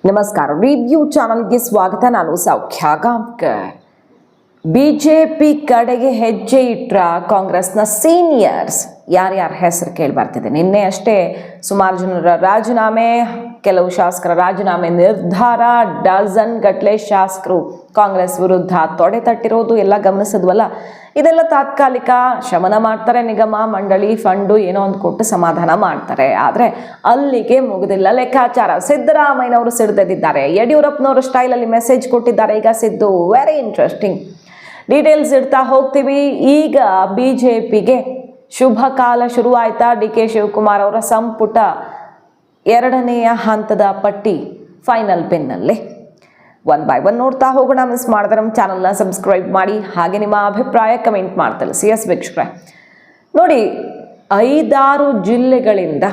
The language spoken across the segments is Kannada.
ನಮಸ್ಕಾರ. ರಿವ್ಯೂ ಚಾನಲ್ಗೆ ಸ್ವಾಗತ. ನಾನು ಸೌಖ್ಯ ಗಾಂವ್ಕರ್. ಬಿಜೆಪಿ ಕಡೆಗೆ ಹೆಜ್ಜೆ ಇಟ್ರ ಕಾಂಗ್ರೆಸ್ನ ಸೀನಿಯರ್ಸ್ ಯಾರ್ಯಾರ ಹೆಸರು ಕೇಳಿ ಬರ್ತಿದೆ. ನಿನ್ನೆ ಅಷ್ಟೇ ಸುಮಾರು ಜನರ ರಾಜೀನಾಮೆ, ಕೆಲವು ಶಾಸಕರ ರಾಜೀನಾಮೆ ನಿರ್ಧಾರ, ಡಜನ್ ಗಟ್ಟಲೆ ಶಾಸಕರು ಕಾಂಗ್ರೆಸ್ ವಿರುದ್ಧ ತೊಡೆ ತಟ್ಟಿರೋದು ಎಲ್ಲ ಗಮನಿಸಿದ್ವಲ್ಲ. ಇದೆಲ್ಲ ತಾತ್ಕಾಲಿಕ, ಶಮನ ಮಾಡ್ತಾರೆ, ನಿಗಮ ಮಂಡಳಿ ಫಂಡು ಏನೋ ಒಂದು ಕೊಟ್ಟು ಸಮಾಧಾನ ಮಾಡ್ತಾರೆ. ಆದರೆ ಅಲ್ಲಿಗೆ ಮುಗಿದಿಲ್ಲ ಲೆಕ್ಕಾಚಾರ. ಸಿದ್ದರಾಮಯ್ಯನವರು ಸಿಡಿದಿದ್ದಾರೆ. ಯಡಿಯೂರಪ್ಪನವರು ಸ್ಟೈಲಲ್ಲಿ ಮೆಸೇಜ್ ಕೊಟ್ಟಿದ್ದಾರೆ. ಈಗ ಸಿದ್ದು ವೆರಿ ಇಂಟ್ರೆಸ್ಟಿಂಗ್ ಡೀಟೇಲ್ಸ್ ಇಡ್ತಾ ಹೋಗ್ತೀವಿ. ಈಗ ಬಿಜೆಪಿಗೆ ಶುಭ ಕಾಲ ಶುರುವಾಯ್ತಾ? ಡಿ ಕೆ ಶಿವಕುಮಾರ್ ಅವರ ಸಂಪುಟ 2ನೆಯ ಹಂತದ ಪಟ್ಟಿ ಫೈನಲ್ ಪೆನ್ನಲ್ಲಿ. ಒನ್ ಬೈ ಒನ್ ನೋಡ್ತಾ ಹೋಗೋಣ. ಮಿಸ್ ಮಾಡಿದ್ರೆ ನಮ್ಮ ಚಾನಲ್ನ ಸಬ್ಸ್ಕ್ರೈಬ್ ಮಾಡಿ, ಹಾಗೆ ನಿಮ್ಮ ಅಭಿಪ್ರಾಯ ಕಮೆಂಟ್ ಮಾಡ್ತಲ್ಲ. ಎಸ್ ವೀಕ್ಷಕರೇ, ನೋಡಿ, 5-6 ಜಿಲ್ಲೆಗಳಿಂದ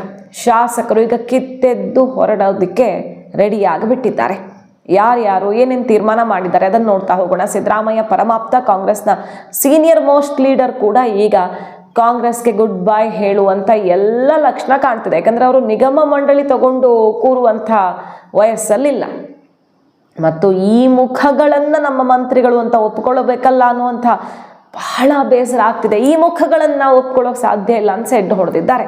ಶಾಸಕರು ಈಗ ಕಿತ್ತೆದ್ದು ಹೊರಡೋದಕ್ಕೆ ರೆಡಿಯಾಗಿಬಿಟ್ಟಿದ್ದಾರೆ. ಯಾರ್ಯಾರು ಏನೇನು ತೀರ್ಮಾನ ಮಾಡಿದ್ದಾರೆ ಅದನ್ನು ನೋಡ್ತಾ ಹೋಗೋಣ. ಸಿದ್ದರಾಮಯ್ಯ ಪರಮಾಪ್ತ, ಕಾಂಗ್ರೆಸ್ನ ಸೀನಿಯರ್ ಮೋಸ್ಟ್ ಲೀಡರ್ ಕೂಡ ಈಗ ಕಾಂಗ್ರೆಸ್ಗೆ ಗುಡ್ ಬೈ ಹೇಳುವಂಥ ಎಲ್ಲ ಲಕ್ಷಣ ಕಾಣ್ತಿದೆ. ಯಾಕಂದರೆ ಅವರು ನಿಗಮ ಮಂಡಳಿ ತಗೊಂಡು ಕೂರುವಂಥ ವಯಸ್ಸಲ್ಲಿಲ್ಲ. ಮತ್ತು ಈ ಮುಖಗಳನ್ನು ನಮ್ಮ ಮಂತ್ರಿಗಳು ಅಂತ ಒಪ್ಕೊಳ್ಳಬೇಕಲ್ಲ ಅನ್ನುವಂಥ ಬಹಳ ಬೇಸರ ಆಗ್ತಿದೆ. ಈ ಮುಖಗಳನ್ನು ಒಪ್ಕೊಳ್ಳೋಕೆ ಸಾಧ್ಯ ಇಲ್ಲ ಅಂತ ಸೆಡ್ಡು ಹೊಡೆದಿದ್ದಾರೆ.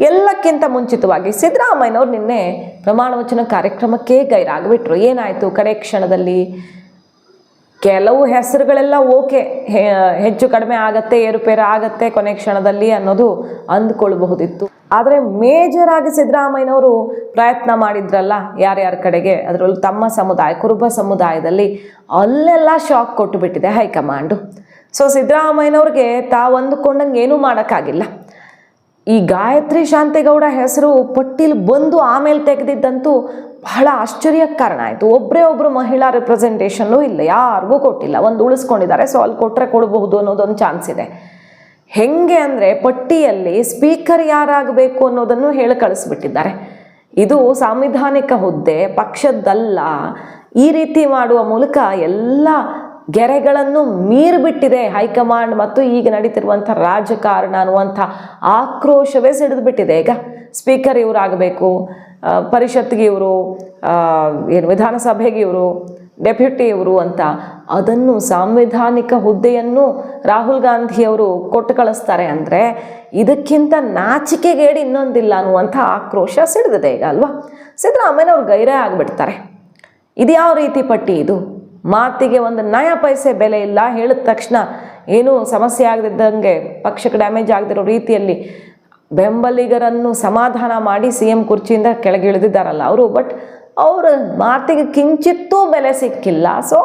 ಎಲ್ಲಕ್ಕಿಂತ ಮುಂಚಿತವಾಗಿ ಸಿದ್ದರಾಮಯ್ಯನವ್ರು ನಿನ್ನೆ ಪ್ರಮಾಣ ವಚನ ಕಾರ್ಯಕ್ರಮಕ್ಕೆ ಗೈರಾಗ್ಬಿಟ್ರು. ಏನಾಯಿತು? ಕಡೆ ಕ್ಷಣದಲ್ಲಿ ಕೆಲವು ಹೆಸರುಗಳೆಲ್ಲ ಓಕೆ, ಹೆಚ್ಚು ಕಡಿಮೆ ಆಗತ್ತೆ, ಏರುಪೇರು ಆಗತ್ತೆ ಕೊನೆ ಕ್ಷಣದಲ್ಲಿ ಅನ್ನೋದು ಅಂದ್ಕೊಳ್ಬಹುದಿತ್ತು. ಆದರೆ ಮೇಜರ್ ಆಗಿ ಸಿದ್ದರಾಮಯ್ಯನವರು ಪ್ರಯತ್ನ ಮಾಡಿದ್ರಲ್ಲ ಯಾರ್ಯಾರ ಕಡೆಗೆ, ಅದರಲ್ಲೂ ತಮ್ಮ ಸಮುದಾಯ ಕುರುಬ ಸಮುದಾಯದಲ್ಲಿ ಅಲ್ಲೆಲ್ಲ ಶಾಕ್ ಕೊಟ್ಟು ಬಿಟ್ಟಿದೆ ಹೈಕಮಾಂಡು. ಸೊ ಸಿದ್ದರಾಮಯ್ಯನವ್ರಿಗೆ ತಾವು ಅಂದುಕೊಂಡಂಗೆ ಏನೂ ಮಾಡೋಕ್ಕಾಗಿಲ್ಲ. ಈ ಗಾಯತ್ರಿ ಶಾಂತೇಗೌಡ ಹೆಸರು ಪಟ್ಟಿಲಿ ಬಂದು ಆಮೇಲೆ ತೆಗೆದಿದ್ದಂತೂ ಬಹಳ ಆಶ್ಚರ್ಯಕ್ಕೆ ಕಾರಣ ಆಯಿತು. ಒಬ್ಬರು ಮಹಿಳಾ ರಿಪ್ರೆಸೆಂಟೇಷನ್ನು ಇಲ್ಲ, ಯಾರಿಗೂ ಕೊಟ್ಟಿಲ್ಲ. ಒಂದು ಉಳಿಸ್ಕೊಂಡಿದ್ದಾರೆ. ಸೊ ಅಲ್ಲಿ ಕೊಟ್ಟರೆ ಕೊಡಬಹುದು ಅನ್ನೋದೊಂದು ಚಾನ್ಸ್ ಇದೆ. ಹೆಂಗೆ ಅಂದರೆ ಪಟ್ಟಿಯಲ್ಲಿ ಸ್ಪೀಕರ್ ಯಾರಾಗಬೇಕು ಅನ್ನೋದನ್ನು ಹೇಳಿ ಕಳಿಸ್ಬಿಟ್ಟಿದ್ದಾರೆ. ಇದು ಸಾಂವಿಧಾನಿಕ ಹುದ್ದೆ, ಪಕ್ಷದ್ದಲ್ಲ. ಈ ರೀತಿ ಮಾಡುವ ಮೂಲಕ ಎಲ್ಲ ಗೆರೆಗಳನ್ನು ಮೀರಿಬಿಟ್ಟಿದೆ ಹೈಕಮಾಂಡ್ ಮತ್ತು ಈಗ ನಡೀತಿರುವಂಥ ರಾಜಕಾರಣ ಅನ್ನುವಂಥ ಆಕ್ರೋಶವೇ ಸಿಡಿದುಬಿಟ್ಟಿದೆ. ಈಗ ಸ್ಪೀಕರ್ ಇವರಾಗಬೇಕು, ಪರಿಷತ್ಗೆ ಇವರು, ವಿಧಾನಸಭೆಗೆ ಇವರು, ಡೆಪ್ಯೂಟಿ ಇವರು ಅಂತ, ಅದನ್ನು ಸಾಂವಿಧಾನಿಕ ಹುದ್ದೆಯನ್ನು ರಾಹುಲ್ ಗಾಂಧಿಯವರು ಕೊಟ್ಟು ಕಳಿಸ್ತಾರೆ ಅಂದರೆ ಇದಕ್ಕಿಂತ ನಾಚಿಕೆಗೇಡಿ ಇನ್ನೊಂದಿಲ್ಲ ಅನ್ನುವಂಥ ಆಕ್ರೋಶ ಸಿಡಿದಿದೆ ಈಗ ಅಲ್ವಾ. ಸಿದ್ದರಾಮಯ್ಯನವ್ರು ಗೈರೇ ಆಗಿಬಿಡ್ತಾರೆ. ಇದು ಯಾವ ರೀತಿ ಪಟ್ಟಿ ಇದು? ಮಾತಿಗೆ ಒಂದು ನಯ ಪೈಸೆ ಬೆಲೆ ಇಲ್ಲ. ಹೇಳಿದ ತಕ್ಷಣ ಏನೂ ಸಮಸ್ಯೆ ಆಗದಿದ್ದಂಗೆ, ಪಕ್ಷಕ್ಕೆ ಡ್ಯಾಮೇಜ್ ಆಗದಿರೋ ರೀತಿಯಲ್ಲಿ ಬೆಂಬಲಿಗರನ್ನು ಸಮಾಧಾನ ಮಾಡಿ CM ಕುರ್ಚಿಯಿಂದ ಕೆಳಗಿಳಿದಿದ್ದಾರಲ್ಲ ಅವರು. ಬಟ್ ಅವ್ರ ಮಾತಿಗೆ ಕಿಂಚಿತ್ತೂ ಬೆಲೆ ಸಿಕ್ಕಿಲ್ಲ. ಸೊ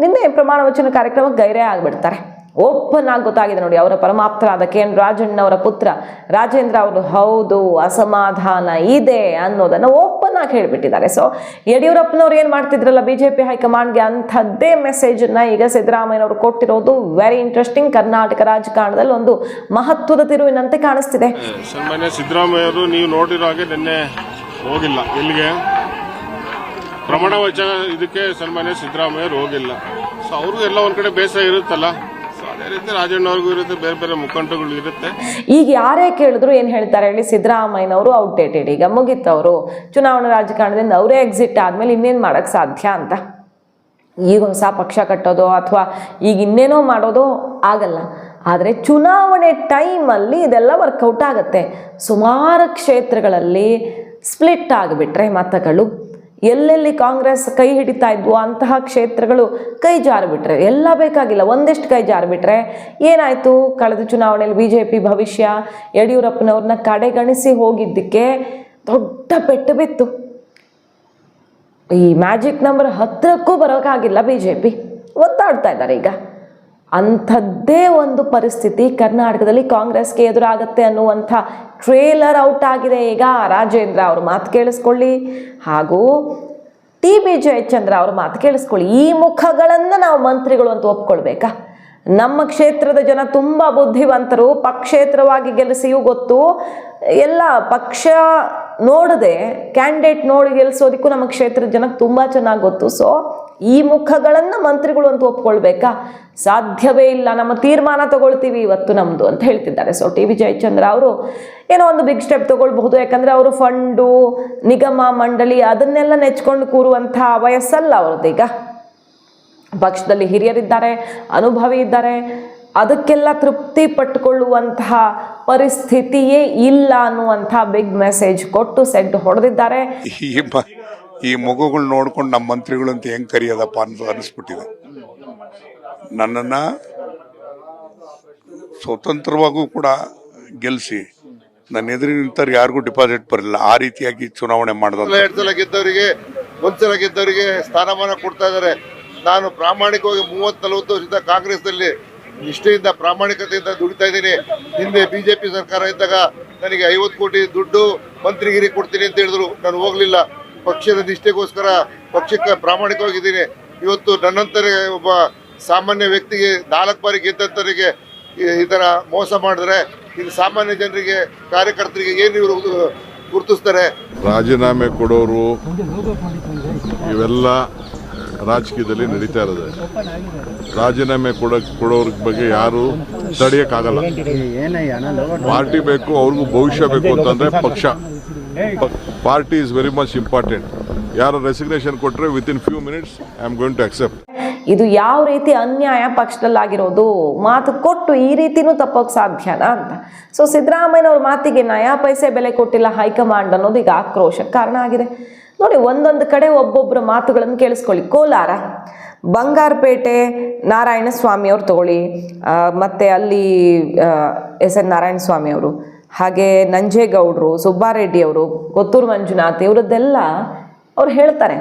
ನಿನ್ನೆ ಪ್ರಮಾಣ ವಚನ ಕಾರ್ಯಕ್ರಮಕ್ಕೆ ಗೈರೇ ಆಗಿಬಿಡ್ತಾರೆ. ಓಪನ್ ಆಗಿ ಗೊತ್ತಾಗಿದೆ ನೋಡಿ. ಅವರ ಪರಮಾಪ್ತರಾದ KN ರಾಜಣ್ಣವರ ಪುತ್ರ ರಾಜೇಂದ್ರ ಅವರು ಹೌದು ಅಸಮಾಧಾನ ಇದೆ ಅನ್ನೋದನ್ನು ಓಪನ್ ಆಗಿ ಹೇಳಿಬಿಟ್ಟಿದ್ದಾರೆ. ಸೊ ಯಡಿಯೂರಪ್ಪನವ್ರು ಏನು ಮಾಡ್ತಿದ್ರಲ್ಲ BJP ಹೈಕಮಾಂಡ್ಗೆ, ಅಂಥದ್ದೇ ಮೆಸೇಜನ್ನು ಈಗ ಸಿದ್ದರಾಮಯ್ಯನವರು ಕೊಟ್ಟಿರೋದು ವೆರಿ ಇಂಟ್ರೆಸ್ಟಿಂಗ್. ಕರ್ನಾಟಕ ರಾಜಕಾರಣದಲ್ಲಿ ಒಂದು ಮಹತ್ವದ ತಿರುವಿನಂತೆ ಕಾಣಿಸ್ತಿದೆ. ಸನ್ಮಾನ್ಯ ಸಿದ್ದರಾಮಯ್ಯವರು ನೀವು ನೋಡಿರೋ ಹಾಗೆ ನಿನ್ನೆ ಹೋಗಿಲ್ಲ ಎಲ್ಲಿಗೆ, ಪ್ರಮಾಣ ವಚನ ಇದಕ್ಕೆ ಸನ್ಮಾನ್ಯ ಸಿದ್ದರಾಮಯ್ಯರು ಹೋಗಿಲ್ಲ. ಸೊ ಅವ್ರಿಗೂ ಎಲ್ಲ ಒಂದ್ ಕಡೆ ಬೇಸರ ಇರುತ್ತಲ್ಲ. ಅದೇ ರೀತಿ ರಾಜಣ್ಣವ್ರಿಗೂ ಇರುತ್ತೆ, ಬೇರೆ ಬೇರೆ ಮುಖಂಡರುಗಳು ಇರುತ್ತೆ. ಈಗ ಯಾರೇ ಕೇಳಿದ್ರು ಏನು ಹೇಳ್ತಾರೆ ಹೇಳಿ? ಸಿದ್ದರಾಮಯ್ಯನವರು ಔಟ್ಡೇಟೆಡ್, ಈಗ ಮುಗಿತವರು, ಚುನಾವಣಾ ರಾಜಕಾರಣದಿಂದ ಅವರೇ ಎಕ್ಸಿಟ್ ಆದ್ಮೇಲೆ ಇನ್ನೇನು ಮಾಡಕ್ ಸಾಧ್ಯ ಅಂತ. ಈಗ ಹೊಸ ಪಕ್ಷ ಕಟ್ಟೋದು ಅಥವಾ ಈಗ ಇನ್ನೇನೋ ಮಾಡೋದು ಆಗಲ್ಲ. ಆದರೆ ಚುನಾವಣೆ ಟೈಮಲ್ಲಿ ಇದೆಲ್ಲ ವರ್ಕೌಟ್ ಆಗುತ್ತೆ. ಸುಮಾರು ಕ್ಷೇತ್ರಗಳಲ್ಲಿ ಸ್ಪ್ಲಿಟ್ ಆಗಿಬಿಟ್ರೆ ಮತಗಳು, ಎಲ್ಲೆಲ್ಲಿ ಕಾಂಗ್ರೆಸ್ ಕೈ ಹಿಡಿತಾ ಇದ್ವು ಅಂತಹ ಕ್ಷೇತ್ರಗಳು ಕೈ ಜಾರಿಬಿಟ್ರೆ, ಎಲ್ಲ ಬೇಕಾಗಿಲ್ಲ ಒಂದಷ್ಟು ಕೈ ಜಾರಿಬಿಟ್ರೆ ಏನಾಯಿತು? ಕಳೆದ ಚುನಾವಣೆಯಲ್ಲಿ BJP ಭವಿಷ್ಯ ಯಡಿಯೂರಪ್ಪನವ್ರನ್ನ ಕಡೆಗಣಿಸಿ ಹೋಗಿದ್ದಕ್ಕೆ ದೊಡ್ಡ ಪೆಟ್ಟು ಬಿತ್ತು. ಈ ಮ್ಯಾಜಿಕ್ ನಂಬರ್ 10ಕ್ಕೂ ಬರೋಕ್ಕಾಗಿಲ್ಲ. BJP ಒತ್ತಾಡ್ತಾ ಇದ್ದಾರೆ ಈಗ. ಅಂಥದ್ದೇ ಒಂದು ಪರಿಸ್ಥಿತಿ ಕರ್ನಾಟಕದಲ್ಲಿ ಕಾಂಗ್ರೆಸ್ಗೆ ಎದುರಾಗತ್ತೆ ಅನ್ನುವಂಥ ಟ್ರೇಲರ್ ಔಟ್ ಆಗಿದೆ ಈಗ. ರಾಜೇಂದ್ರ ಅವ್ರ ಮಾತು ಕೇಳಿಸ್ಕೊಳ್ಳಿ, ಹಾಗೂ TB ಜಯಚಂದ್ರ ಅವ್ರ ಮಾತು ಕೇಳಿಸ್ಕೊಳ್ಳಿ. ಈ ಮುಖಗಳನ್ನು ನಾವು ಮಂತ್ರಿಗಳು ಅಂತ ಒಪ್ಕೊಳ್ಬೇಕಾ? ನಮ್ಮ ಕ್ಷೇತ್ರದ ಜನ ತುಂಬ ಬುದ್ಧಿವಂತರು, ಪಕ್ಷೇತರವಾಗಿ ಗೆಲ್ಲಿಸಿಯೂ ಗೊತ್ತು. ಎಲ್ಲ ಪಕ್ಷ ನೋಡದೆ ಕ್ಯಾಂಡಿಡೇಟ್ ನೋಡಿ ಗೆಲ್ಲಿಸೋದಕ್ಕೂ ನಮ್ಮ ಕ್ಷೇತ್ರದ ಜನಕ್ಕೆ ತುಂಬ ಚೆನ್ನಾಗಿ ಗೊತ್ತು. ಸೊ ಈ ಮುಖಗಳನ್ನು ಮಂತ್ರಿಗಳು ಅಂತ ಒಪ್ಕೊಳ್ಬೇಕಾ? ಸಾಧ್ಯವೇ ಇಲ್ಲ, ನಮ್ಮ ತೀರ್ಮಾನ ತಗೊಳ್ತೀವಿ ಇವತ್ತು ನಮ್ಮದು ಅಂತ ಹೇಳ್ತಿದ್ದಾರೆ. ಸೊ ಟಿ ವಿ ಜಯಚಂದ್ರ ಅವರು ಏನೋ ಒಂದು ಬಿಗ್ ಸ್ಟೆಪ್ ತಗೊಳ್ಬಹುದು, ಯಾಕಂದರೆ ಅವರು ಫಂಡು, ನಿಗಮ ಮಂಡಳಿ ಅದನ್ನೆಲ್ಲ ನೆಚ್ಕೊಂಡು ಕೂರುವಂಥ ವಯಸ್ಸಲ್ಲ ಅವ್ರದ್ದೀಗ. ಪಕ್ಷದಲ್ಲಿ ಹಿರಿಯರಿದ್ದಾರೆ, ಅನುಭವಿ ಇದ್ದಾರೆ, ಅದಕ್ಕೆಲ್ಲ ತೃಪ್ತಿ ಪಟ್ಟುಕೊಳ್ಳುವಂತಹ ಪರಿಸ್ಥಿತಿಯೇ ಇಲ್ಲ ಅನ್ನುವಂಥ ಬಿಗ್ ಮೆಸೇಜ್ ಕೊಟ್ಟು ಸೆಡ್ ಹೊಡೆದಿದ್ದಾರೆ. ಈ ಮಗುಗಳು ನೋಡ್ಕೊಂಡು ನಮ್ಮ ಮಂತ್ರಿಗಳು ಅಂತ ಹೆಂಗ್ ಕರೆಯೋದಪ್ಪ ಅಂತ ಅನಿಸ್ಬಿಟ್ಟಿದೆ. ನನ್ನನ್ನು ಸ್ವತಂತ್ರವಾಗೂ ಕೂಡ ಗೆಲ್ಲಿಸಿ ನನ್ನ ಎದುರು ನಿಂತವ್ರಿಗೆ ಯಾರಿಗೂ ಡಿಪಾಸಿಟ್ ಬರಲಿಲ್ಲ, ಆ ರೀತಿಯಾಗಿ ಚುನಾವಣೆ ಮಾಡಿದ. 2 ಸಲ ಗೆದ್ದವರಿಗೆ 1 ಸಲ ಗೆದ್ದವರಿಗೆ ಸ್ಥಾನಮಾನ ಕೊಡ್ತಾ ಇದ್ದಾರೆ. ನಾನು ಪ್ರಾಮಾಣಿಕವಾಗಿ 30-40 ವರ್ಷದಿಂದ ಕಾಂಗ್ರೆಸ್ನಲ್ಲಿ ನಿಷ್ಠೆಯಿಂದ ಪ್ರಾಮಾಣಿಕತೆಯಿಂದ ದುಡಿತಾ ಇದ್ದೀನಿ. ಹಿಂದೆ ಬಿಜೆಪಿ ಸರ್ಕಾರ ಇದ್ದಾಗ ನನಗೆ 50 ಕೋಟಿ ದುಡ್ಡು ಮಂತ್ರಿಗಿರಿ ಕೊಡ್ತೀನಿ ಅಂತ ಹೇಳಿದ್ರು, ನಾನು ಹೋಗ್ಲಿಲ್ಲ. ಪಕ್ಷದ ನಿಷ್ಠೆಗೋಸ್ಕರ ಪಕ್ಷಕ್ಕೆ ಪ್ರಾಮಾಣಿಕವಾಗಿದ್ದೀನಿ. ಇವತ್ತು ನನ್ನಂತರ ಒಬ್ಬ ಸಾಮಾನ್ಯ ವ್ಯಕ್ತಿಗೆ 4 ಬಾರಿ ಗೆದ್ದಂತರಿಗೆ ಈ ಥರ ಮೋಸ ಮಾಡಿದ್ರೆ ಇದು ಸಾಮಾನ್ಯ ಜನರಿಗೆ, ಕಾರ್ಯಕರ್ತರಿಗೆ ಏನು ಇವರು ಗುರುತಿಸ್ತಾರೆ? ರಾಜೀನಾಮೆ ಕೊಡೋರು ಇವೆಲ್ಲ ರಾಜಕೀಯದಲ್ಲಿ ನಡೀತಾ ಇರೋದು. ರಾಜೀನಾಮೆ ಕೊಡೋರ ಬಗ್ಗೆ ಯಾರು ತಡೆಯಕ್ಕಾಗಲ್ಲ. ಪಾರ್ಟಿ ಬೇಕು, ಅವ್ರಿಗೂ ಭವಿಷ್ಯ ಬೇಕು ಅಂತಂದ್ರೆ ಪಕ್ಷ, party is very much important. ಯಾರು ರೆಸಿಗ್ನೇಷನ್ ಕೊಟ್ಟರೆ within few minutes I am going to accept. ಇದು ಯಾವ ರೀತಿ ಅನ್ಯಾಯ ಪಕ್ಷದಲ್ಲಾಗಿರೋದು, ಮಾತು ಕೊಟ್ಟು ಈ ರೀತಿನೂ ತಪ್ಪೋಕೆ ಸಾಧ್ಯನಾ ಅಂತ. ಸೊ ಸಿದ್ದರಾಮಯ್ಯನವ್ರ ಮಾತಿಗೆ ನಯಾ ಪೈಸೆ ಬೆಲೆ ಕೊಟ್ಟಿಲ್ಲ ಹೈಕಮಾಂಡ್ ಅನ್ನೋದು ಈಗ ಆಕ್ರೋಶಕ್ಕೆ ಕಾರಣ ಆಗಿದೆ. ನೋಡಿ, ಒಂದೊಂದು ಕಡೆ ಒಬ್ಬೊಬ್ಬರ ಮಾತುಗಳನ್ನು ಕೇಳಿಸ್ಕೊಳ್ಳಿ. ಕೋಲಾರ, ಬಂಗಾರಪೇಟೆ ನಾರಾಯಣ ಸ್ವಾಮಿ ಅವ್ರು ತಗೊಳ್ಳಿ, ಮತ್ತು ಅಲ್ಲಿ ಎಸ್.ಎನ್. ನಾರಾಯಣ ಸ್ವಾಮಿ ಅವರು, ಹಾಗೆ ನಂಜೇಗೌಡರು, ಸುಬ್ಬಾರೆಡ್ಡಿ ಅವರು, ಕೊತ್ತೂರು ಮಂಜುನಾಥ್ ಇವರದ್ದೆಲ್ಲ ಅವ್ರು ಹೇಳ್ತಾರೆ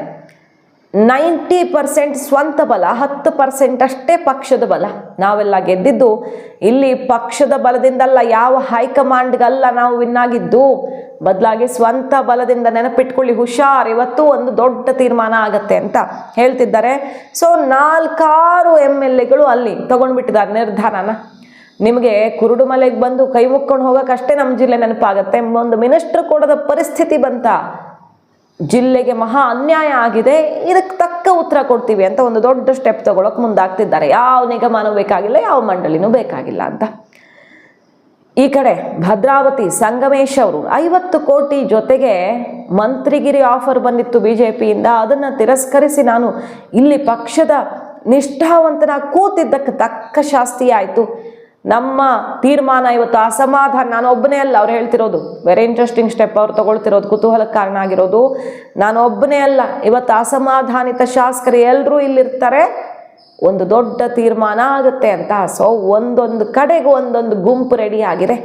90% ಸ್ವಂತ ಬಲ, 10% ಅಷ್ಟೇ ಪಕ್ಷದ ಬಲ. ನಾವೆಲ್ಲ ಗೆದ್ದಿದ್ದು ಇಲ್ಲಿ ಪಕ್ಷದ ಬಲದಿಂದಲ್ಲ, ಯಾವ ಹೈಕಮಾಂಡ್ಗಲ್ಲ ನಾವು ವಿನ್ ಆಗಿದ್ದು, ಬದಲಾಗಿ ಸ್ವಂತ ಬಲದಿಂದ. ನೆನಪಿಟ್ಕೊಳ್ಳಿ, ಹುಷಾರ್, ಇವತ್ತು ಒಂದು ದೊಡ್ಡ ತೀರ್ಮಾನ ಆಗತ್ತೆ ಅಂತ ಹೇಳ್ತಿದ್ದಾರೆ. ಸೊ 4-6 MLAಗಳು ಅಲ್ಲಿ ತಗೊಂಡ್ಬಿಟ್ಟಿದ್ದಾರೆ ನಿರ್ಧಾರನ. ನಿಮಗೆ ಕುರುಡು ಮಲೆಗೆ ಬಂದು ಕೈ ಮುಕ್ಕೊಂಡು ಹೋಗೋಕ್ಕಷ್ಟೇ ನಮ್ಮ ಜಿಲ್ಲೆ ನೆನಪಾಗತ್ತೆ. ಒಂದು ಮಿನಿಸ್ಟರ್ ಕೊಡದ ಪರಿಸ್ಥಿತಿ ಬಂತ, ಜಿಲ್ಲೆಗೆ ಮಹಾ ಅನ್ಯಾಯ ಆಗಿದೆ, ಇದಕ್ಕೆ ತಕ್ಕ ಉತ್ತರ ಕೊಡ್ತೀವಿ ಅಂತ ಒಂದು ದೊಡ್ಡ ಸ್ಟೆಪ್ ತಗೊಳಕ್ ಮುಂದಾಗ್ತಿದ್ದಾರೆ. ಯಾವ ನಿಗಮನೂ ಬೇಕಾಗಿಲ್ಲ, ಯಾವ ಮಂಡಳಿನೂ ಬೇಕಾಗಿಲ್ಲ ಅಂತ. ಈ ಕಡೆ ಭದ್ರಾವತಿ ಸಂಗಮೇಶ್ ಅವರು 50 ಕೋಟಿ ಜೊತೆಗೆ ಮಂತ್ರಿಗಿರಿ ಆಫರ್ ಬಂದಿತ್ತು ಬಿಜೆಪಿಯಿಂದ, ಅದನ್ನು ತಿರಸ್ಕರಿಸಿ ನಾನು ಇಲ್ಲಿ ಪಕ್ಷದ ನಿಷ್ಠಾವಂತನಾಗಿ ಕೂತಿದ್ದಕ್ಕೆ ತಕ್ಕ ಶಾಸ್ತಿ ಆಯಿತು. ನಮ್ಮ ತೀರ್ಮಾನ ಇವತ್ತು ಅಸಮಾಧಾನ, ನಾನು ಒಬ್ಬನೇ ಅಲ್ಲ, ಅವ್ರು ಹೇಳ್ತಿರೋದು ವೆರಿ ಇಂಟ್ರೆಸ್ಟಿಂಗ್ ಸ್ಟೆಪ್ ಅವ್ರು ತಗೊಳ್ತಿರೋದು, ಕುತೂಹಲಕ್ಕೆ ಕಾರಣ ಆಗಿರೋದು. ನಾನು ಒಬ್ಬನೇ ಅಲ್ಲ, ಇವತ್ತು ಅಸಮಾಧಾನಿತ ಶಾಸಕರು ಎಲ್ಲರೂ ಇಲ್ಲಿರ್ತಾರೆ, ಒಂದು ದೊಡ್ಡ ತೀರ್ಮಾನ ಆಗುತ್ತೆ ಅಂತ. ಸೊ ಒಂದೊಂದು ಕಡೆಗೂ ಒಂದೊಂದು ಗುಂಪು ರೆಡಿ ಆಗಿದೆ.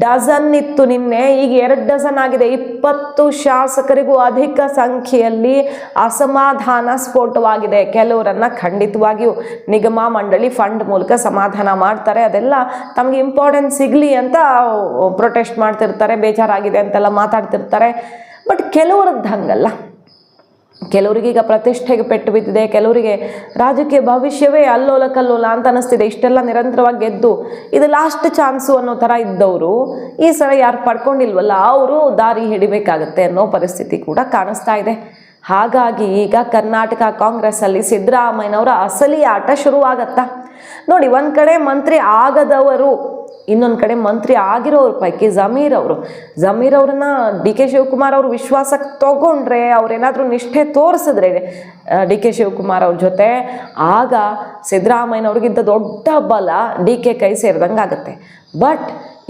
ಡಜನ್ ಇತ್ತು ನಿನ್ನೆ, ಈಗ 2 ಡಜನ್ ಆಗಿದೆ. 20 ಶಾಸಕರಿಗೂ ಅಧಿಕ ಸಂಖ್ಯೆಯಲ್ಲಿ ಅಸಮಾಧಾನ ಸ್ಫೋಟವಾಗಿದೆ. ಕೆಲವರನ್ನ ಖಂಡಿತವಾಗಿಯೂ ನಿಗಮ ಮಂಡಳಿ ಫಂಡ್ ಮೂಲಕ ಸಮಾಧಾನ ಮಾಡ್ತಾರೆ, ಅದೆಲ್ಲ ತಮಗೆ ಇಂಪಾರ್ಟೆನ್ಸ್ ಸಿಗಲಿ ಅಂತ ಪ್ರೊಟೆಸ್ಟ್ ಮಾಡ್ತಿರ್ತಾರೆ, ಬೇಜಾರಾಗಿದೆ ಅಂತೆಲ್ಲ ಮಾತಾಡ್ತಿರ್ತಾರೆ. ಬಟ್ ಕೆಲವರದ್ದು ಹಂಗಲ್ಲ. ಕೆಲವರಿಗೆ ಈಗ ಪ್ರತಿಷ್ಠೆಗೆ ಪೆಟ್ಟು ಬಿದ್ದಿದೆ, ಕೆಲವರಿಗೆ ರಾಜಕೀಯ ಭವಿಷ್ಯವೇ ಅಲ್ಲೋಲ ಕಲ್ಲೋಲ ಅಂತ ಅನಿಸ್ತಿದೆ. ಇಷ್ಟೆಲ್ಲ ನಿರಂತರವಾಗಿ ಗೆದ್ದು ಇದು ಲಾಸ್ಟ್ ಚಾನ್ಸು ಅನ್ನೋ ಥರ ಇದ್ದವರು ಈ ಸಲ ಯಾರು ಪಡ್ಕೊಂಡಿಲ್ವಲ್ಲ ಅವರು ದಾರಿ ಹಿಡಿಬೇಕಾಗತ್ತೆ ಅನ್ನೋ ಪರಿಸ್ಥಿತಿ ಕೂಡ ಕಾಣಿಸ್ತಾ ಇದೆ. ಹಾಗಾಗಿ ಈಗ ಕರ್ನಾಟಕ ಕಾಂಗ್ರೆಸ್ಸಲ್ಲಿ ಸಿದ್ದರಾಮಯ್ಯನವರ ಅಸಲಿ ಆಟ ಶುರುವಾಗತ್ತಾ ನೋಡಿ. ಒಂದು ಕಡೆ ಮಂತ್ರಿ ಆಗದವರು, ಇನ್ನೊಂದು ಕಡೆ ಮಂತ್ರಿ ಆಗಿರೋರ ಪೈಕಿ ಜಮೀರ್ ಅವ್ರನ್ನ ಡಿ ಕೆ ಶಿವಕುಮಾರ್ ಅವರು ವಿಶ್ವಾಸಕ್ಕೆ ತಗೊಂಡ್ರೆ, ಅವ್ರೇನಾದರೂ ನಿಷ್ಠೆ ತೋರಿಸಿದ್ರೆ ಡಿ ಕೆ ಶಿವಕುಮಾರ್ ಅವ್ರ ಜೊತೆ, ಆಗ ಸಿದ್ದರಾಮಯ್ಯನವ್ರಿಗಿಂತ ದೊಡ್ಡ ಬಲ ಡಿ ಕೆ ಕೈ ಸೇರಿದಂಗೆ ಆಗುತ್ತೆ. ಬಟ್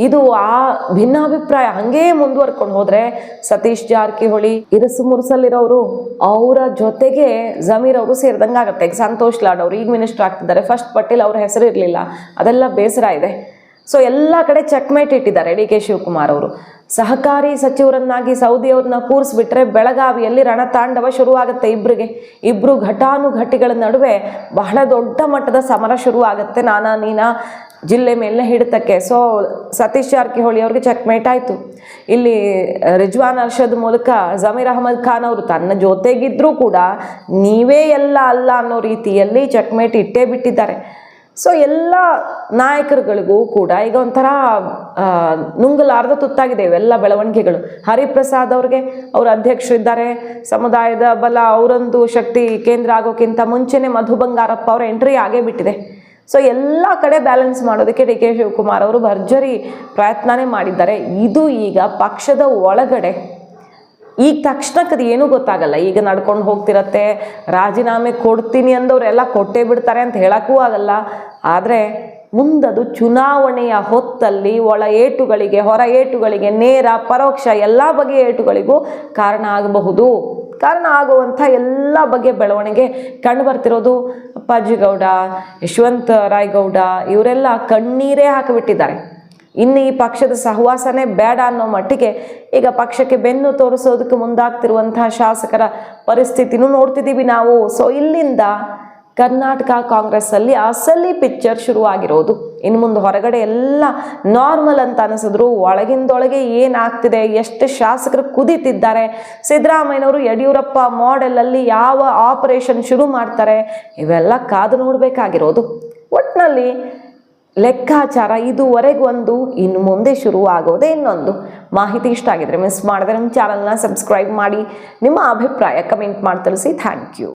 ಇದು ಆ ಭಿನ್ನಾಭಿಪ್ರಾಯ ಹಾಗೇ ಮುಂದುವರ್ಕೊಂಡು ಹೋದರೆ ಸತೀಶ್ ಜಾರಕಿಹೊಳಿ ಇರಸು ಮುರುಸಲ್ಲಿರೋರು ಅವರ ಜೊತೆಗೆ ಜಮೀರ್ ಅವರು ಸೇರಿದಂಗೆ ಆಗುತ್ತೆ. ಈಗ ಸಂತೋಷ್ ಲಾಡ್ ಅವರು ಈಗ ಮಿನಿಸ್ಟರ್ ಆಗ್ತಿದ್ದಾರೆ, ಫಸ್ಟ್ ಪಟ್ಟಿಲ್ ಅವ್ರ ಹೆಸರು ಇರಲಿಲ್ಲ, ಅದೆಲ್ಲ ಬೇಸರ ಇದೆ. ಸೊ ಎಲ್ಲ ಕಡೆ ಚೆಕ್ಮೇಟ್ ಇಟ್ಟಿದ್ದಾರೆ ಡಿ ಕೆ ಶಿವಕುಮಾರ್ ಅವರು. ಸಹಕಾರಿ ಸಚಿವರನ್ನಾಗಿ ಸೌದಿ ಅವ್ರನ್ನ ಕೂರಿಸ್ಬಿಟ್ರೆ ಬೆಳಗಾವಿಯಲ್ಲಿ ರಣತಾಂಡವ ಶುರುವಾಗುತ್ತೆ. ಇಬ್ಬರು ಘಟಾನುಘಟಿಗಳ ನಡುವೆ ಬಹಳ ದೊಡ್ಡ ಮಟ್ಟದ ಸಮರ ಶುರುವಾಗುತ್ತೆ, ನಾನಾ ನೀನಾ ಜಿಲ್ಲೆ ಮೇಲೆ ಹಿಡಿತಕ್ಕೆ. ಸೊ ಸತೀಶ್ ಜಾರಕಿಹೊಳಿ ಅವ್ರಿಗೆ ಚೆಕ್ಮೇಟ್ ಆಯಿತು. ಇಲ್ಲಿ ರಿಜ್ವಾನ್ ಅರ್ಷದ್ ಮೂಲಕ ಜಮೀರ್ ಅಹಮದ್ ಖಾನ್ ಅವರು ತನ್ನ ಜೊತೆಗಿದ್ರೂ ಕೂಡ ನೀವೇ ಎಲ್ಲ ಅಲ್ಲ ಅನ್ನೋ ರೀತಿಯಲ್ಲಿ ಚೆಕ್ಮೇಟ್ ಇಟ್ಟೇ ಬಿಟ್ಟಿದ್ದಾರೆ. ಸೊ ಎಲ್ಲ ನಾಯಕರುಗಳಿಗೂ ಕೂಡ ಈಗ ಒಂಥರ ನುಂಗಲಾರ್ದ ತುತ್ತಾಗಿದೆ ಇವೆಲ್ಲ ಬೆಳವಣಿಗೆಗಳು. ಹರಿಪ್ರಸಾದ್ ಅವ್ರಿಗೆ ಅವ್ರ ಅಧ್ಯಕ್ಷರಿದ್ದಾರೆ, ಸಮುದಾಯದ ಬಲ ಅವರೊಂದು ಶಕ್ತಿ ಕೇಂದ್ರ ಆಗೋಕ್ಕಿಂತ ಮುಂಚೆನೆ ಮಧು ಬಂಗಾರಪ್ಪ ಅವರ ಎಂಟ್ರಿ ಆಗೇ ಬಿಟ್ಟಿದೆ. ಸೊ ಎಲ್ಲ ಕಡೆ ಬ್ಯಾಲೆನ್ಸ್ ಮಾಡೋದಕ್ಕೆ ಡಿ ಕೆ ಶಿವಕುಮಾರ್ ಅವರು ಭರ್ಜರಿ ಪ್ರಯತ್ನನೇ ಮಾಡಿದ್ದಾರೆ. ಇದು ಈಗ ಪಕ್ಷದ ಒಳಗಡೆ ಈಗ ತಕ್ಷಣಕ್ಕದು ಏನೂ ಗೊತ್ತಾಗಲ್ಲ. ಈಗ ನಡ್ಕೊಂಡು ಹೋಗ್ತಿರತ್ತೆ, ರಾಜೀನಾಮೆ ಕೊಡ್ತೀನಿ ಅಂದವರೆಲ್ಲ ಕೊಟ್ಟೇ ಬಿಡ್ತಾರೆ ಅಂತ ಹೇಳಕ್ಕೂ ಆಗಲ್ಲ. ಆದರೆ ಮುಂದದು ಚುನಾವಣೆಯ ಹೊತ್ತಲ್ಲಿ ಒಳ ಏಟುಗಳಿಗೆ ಹೊರ ಏಟುಗಳಿಗೆ ನೇರ ಪರೋಕ್ಷ ಎಲ್ಲ ಬಗೆಯ ಏಟುಗಳಿಗೂ ಕಾರಣ ಆಗಬಹುದು. ಕಾರಣ ಆಗುವಂಥ ಎಲ್ಲ ಬಗೆಯ ಬೆಳವಣಿಗೆ ಕಂಡು ಬರ್ತಿರೋದು. ಅಪ್ಪಾಜಿಗೌಡ, ಯಶವಂತ ರಾಯಗೌಡ ಇವರೆಲ್ಲ ಕಣ್ಣೀರೇ ಹಾಕಿಬಿಟ್ಟಿದ್ದಾರೆ. ಇನ್ನು ಈ ಪಕ್ಷದ ಸಹವಾಸನೇ ಬೇಡ ಅನ್ನೋ ಮಟ್ಟಿಗೆ ಈಗ ಪಕ್ಷಕ್ಕೆ ಬೆನ್ನು ತೋರಿಸೋದಕ್ಕೆ ಮುಂದಾಗ್ತಿರುವಂತಹ ಶಾಸಕರ ಪರಿಸ್ಥಿತಿನೂ ನೋಡ್ತಿದ್ದೀವಿ ನಾವು. ಸೊ ಇಲ್ಲಿಂದ ಕರ್ನಾಟಕ ಕಾಂಗ್ರೆಸ್ಸಲ್ಲಿ ಅಸಲಿ ಪಿಕ್ಚರ್ ಶುರುವಾಗಿರೋದು. ಇನ್ನು ಮುಂದೆ ಹೊರಗಡೆ ಎಲ್ಲ ನಾರ್ಮಲ್ ಅಂತ ಅನಿಸಿದ್ರು ಒಳಗಿಂದೊಳಗೆ ಏನಾಗ್ತಿದೆ, ಎಷ್ಟು ಶಾಸಕರು ಕುದೀತಿದ್ದಾರೆ, ಸಿದ್ದರಾಮಯ್ಯನವರು ಯಡಿಯೂರಪ್ಪ ಮಾಡೆಲಲ್ಲಿ ಯಾವ ಆಪರೇಷನ್ ಶುರು ಮಾಡ್ತಾರೆ, ಇವೆಲ್ಲ ಕಾದು ನೋಡಬೇಕಾಗಿರೋದು. ಒಟ್ಟಿನಲ್ಲಿ ಲೆಕ್ಕಾಚಾರ ಇದುವರೆಗೂ ಒಂದು, ಇನ್ನು ಮುಂದೆ ಶುರು ಆಗೋದೇ ಇನ್ನೊಂದು. ಮಾಹಿತಿ ಇಷ್ಟ ಆಗಿದ್ರೆ ಮಿಸ್ ಮಾಡಿದ್ರೆ ನಮ್ಮ ಚಾನಲ್ನ ಸಬ್ಸ್ಕ್ರೈಬ್ ಮಾಡಿ, ನಿಮ್ಮ ಅಭಿಪ್ರಾಯ ಕಮೆಂಟ್ ಮಾಡಿ ತಿಳಿಸಿ. Thank you.